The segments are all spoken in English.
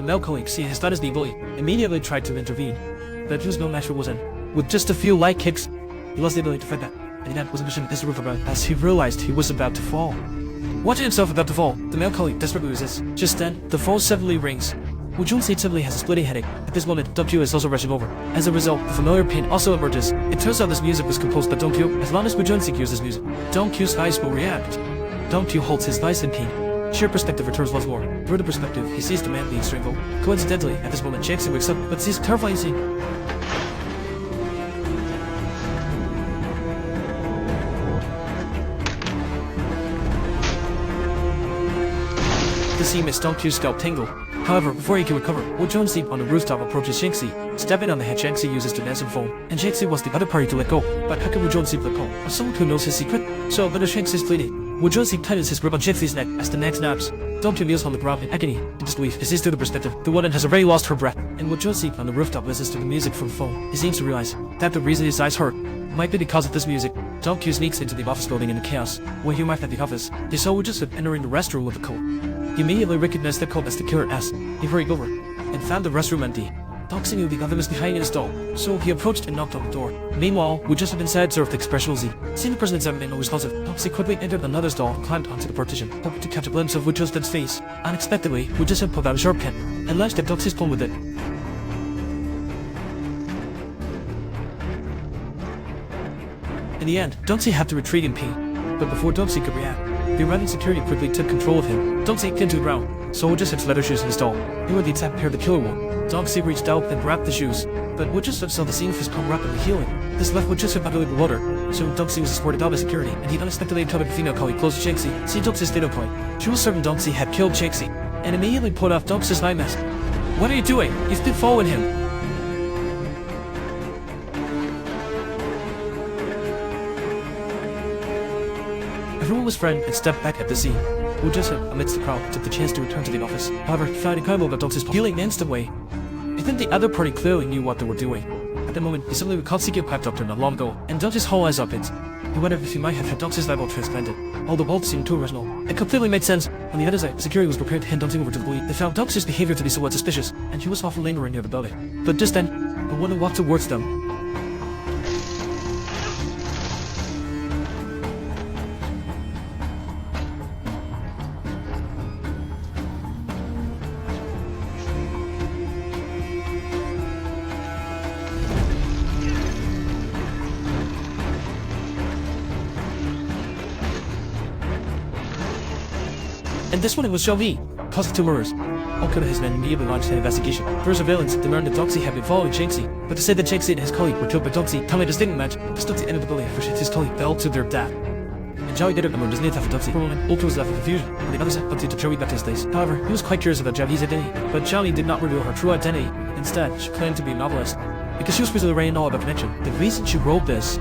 The male colleague, seeing his thought as being bullied, immediately tried to intervene. But his no match for Wilson. With just a few light kicks, he lost the ability to fight back, and that was a mission as the roof about as he realized he was about to fall. Watching himself about to fall, the male colleague desperately resists. Just then, the phone suddenly rings. Wu Junxi suddenly has a splitting headache. At this moment, Dong-xiu is also rushing over. As a result, the familiar pain also emerges. It turns out this music was composed by Dong-xiu. As long as Wu Junxi hears this music, Dong-xiu's eyes will react. Dong-xiu holds his eyes in pain. Sheer perspective returns once more. Through the perspective, he sees the man being strangled. Coincidentally, at this moment, Jackson wakes up, but sees a terrifying scene. The scene makes Dong-xiu's scalp tingle. However, before he can recover, Wu Junxi on the rooftop approaches Shangxi. Stepping on the head Shangxi uses to dance and phone, and Shangxi was the other party to let go. But how can Wu Junxi let go of someone who knows his secret? So, when Shangxi is bleeding, Wu Junxi tightens his grip on Shangxi's neck as the neck snaps. Dong-xiu kneels on the ground in agony. In disbelief, he sees through the perspective. The woman has already lost her breath, and Wu Junxi on the rooftop listens to the music from the phone. He seems to realize that the reason his eyes hurt might be because of this music. Dong-xiu sneaks into the office building in the chaos. When he arrived at the office, he saw Wu Junxi entering the restroom with a coat. He immediately recognized the cult as the killer S. He hurried over and found the restroom empty. Dong-xiu knew the other was behind in the stall, so he approached and knocked on the door. Meanwhile, Wu just inside served expressionless. Seeing the person inside remained unresponsive, Dong-xiu quickly entered another stall and climbed onto the partition, hoping to catch a glimpse of Wu Junxi's face. Unexpectedly, Wu Junxi pulled out a sharp pen and lashed at Dong-xiu's palm with it. In the end, Dong-xiu had to retreat in pain, but before Dong-xiu could react, the arriving security quickly took control of him. Dong-xiu came to the ground, so Wu Junxi had leather shoes in his stall. They were the exact pair the killer wore. Dong-xiu reached out and grabbed the shoes, but Wu Junxi saw the scene of his palm rapidly healing. This left Wu Junxi utterly bewildered. Soon Dong-xiu was escorted out by security, and he unexpectedly encountered a female colleague close to Shangxi. Seeing Dong-xiu's fatal point, she was certain Dong-xiu had killed Shangxi, and immediately pulled off Dong-xiu's eye mask. "What are you doing? You've been following him." Everyone was frightened and stepped back at the scene. Wu Junxi, amidst the crowd, took the chance to return to the office. However, he found incredible about Dong-xiu's healing in an instant way. I think the other party clearly knew what they were doing. At the moment, he suddenly recalled seeking a pipe doctor not long ago, and Dong-xiu's whole eyes opened. He wondered if he might have had Dong-xiu's eyeball transplanted. Although both seemed too original, it completely made sense. On the other side, security was prepared to hand Dong-xiu over to the police. They found Dong-xiu's behavior to be somewhat suspicious, and he was often lingering near the building. But just then, a woman walked towards them. And this one it was Xiaovi, caused 2 murders. All killed his men immediately launched an investigation. For surveillance, they learned that Dong-xiu had been following Shangxi, but to say that Shangxi and his colleague were killed by Dong-xiu, telling a distinct match, because Dong-xiu entered the building after his colleague fell to their death. And Zhao did it among his native Dong-xiu. For a moment, Ultra was left in confusion, and the others had Dong-xiu to Zhao back to his place. However, he was quite curious about Zhao's identity, but Zhao did not reveal her true identity. Instead, she claimed to be a novelist. Because she was supposed to write all about connection, the reason she wrote this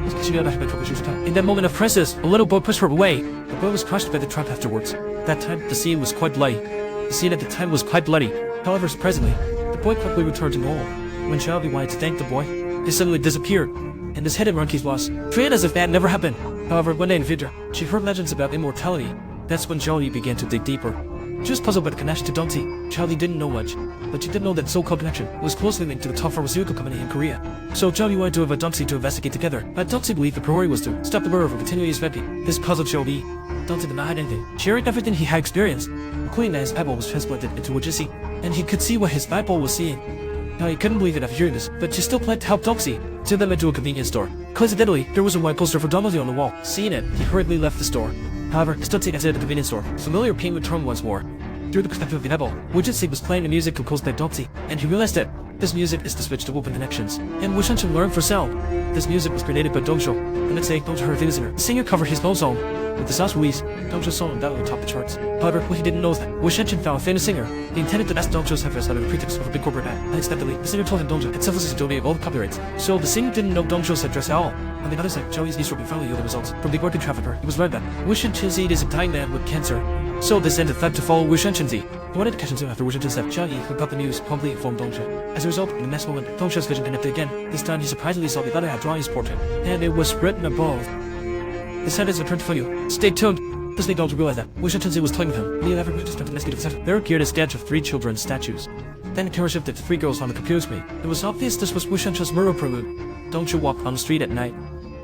was because she got back what she was telling. In that moment of crisis, a little boy pushed her away. The boy was crushed by the trap afterwards. That time, the scene was quite bloody. The scene at the time was quite bloody. However, surprisingly, the boy quickly returned to normal. When Xiaobi wanted to thank the boy, he suddenly disappeared, and his hidden monkeys was treated as if that never happened. However, one day in the future, she heard legends about immortality. That's when Xiaobi began to dig deeper. She was puzzled by the connection to Dong-xiu. Xiaobi didn't know much, but she did know that so-called connection was closely linked to the top pharmaceutical company in Korea. So Xiaobi wanted to invite Dong-xiu to investigate together, but Dong-xiu believed the priority was to stop the murder from continuing spreading. This puzzled Xiaobi. Dong-xiu did not hide anything, sharing everything he had experienced, including that his eyeball was transplanted into Wu Junxi, and he could see what his eyeball was seeing. Now he couldn't believe it after hearing this, but she still planned to help Dong-xiu. Took them into a convenience store. Coincidentally, there was a white poster for Dong-xiu on the wall. Seeing it, he hurriedly left the store. However, as Dong-xiu exited the convenience store, familiar pain returned once more. Through the perspective of the eyeball, Wu Junxi was playing the music composed by Dong-xiu, and he realized that this music is the switch to open connections. And Wu Junxi learned for sound. This music was created by Dong-xiu. The next day, Dong-xiu heard a famous singer. The singer covered his own song. With the songs released, Dong-xiu's song undoubtedly topped the charts. However, what he didn't know was that Wu Junxi found a famous singer. He intended to ask Dong-xiu's heifers under the pretext of a big corporate ad. Unexpectedly, the singer told him Dong-xiu had selflessly donated all the copyrights. So the singer didn't know Dong-xiu's address at all. On the other side, Zhao Yi's stroke finally yielded results. From the organ trafficker, he was right that Wu Junxi is a dying man with cancer. So they sent a threat to follow Wu Junxi. He wanted to catch him soon after Wu Junxi left. Zhao Yi, who got the news, promptly informed Dong-xiu. As a result, in the next moment, Dong-xiu's vision connected again. This time, he surprisingly saw the other had drawn his portrait, and it was written above. The sentence returned for you. Stay tuned. This made Dong-xiu realize that Wu-Shen was toying with him, and he never just investigated the center. There appeared a sketch of 3 children's statues. Then the camera shifted to 3 girls on the computer screen. It was obvious this was Wu-Shen's murder prelude. Dong-xiu walked on the street at night,